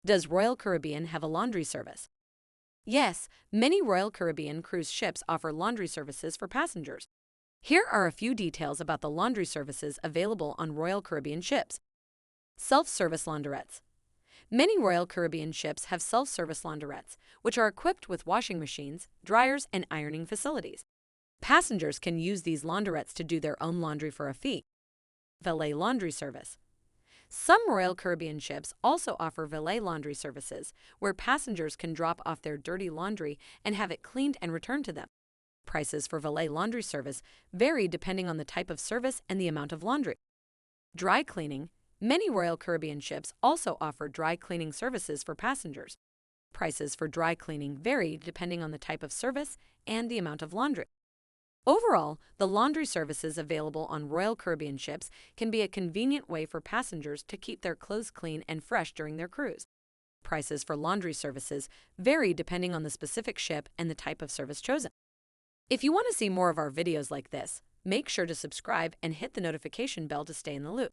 Does Royal Caribbean have a laundry service? Yes, many Royal Caribbean cruise ships offer laundry services for passengers. Here are a few details about the laundry services available on Royal Caribbean ships. Self-service launderettes. Many Royal Caribbean ships have self-service launderettes, which are equipped with washing machines, dryers, and ironing facilities. Passengers can use these launderettes to do their own laundry for a fee. Valet laundry service. Some Royal Caribbean ships also offer valet laundry services, where passengers can drop off their dirty laundry and have it cleaned and returned to them. Prices for valet laundry service vary depending on the type of service and the amount of laundry. Dry cleaning. Many Royal Caribbean ships also offer dry cleaning services for passengers. Prices for dry cleaning vary depending on the type of service and the amount of laundry. Overall, the laundry services available on Royal Caribbean ships can be a convenient way for passengers to keep their clothes clean and fresh during their cruise. Prices for laundry services vary depending on the specific ship and the type of service chosen. If you want to see more of our videos like this, make sure to subscribe and hit the notification bell to stay in the loop.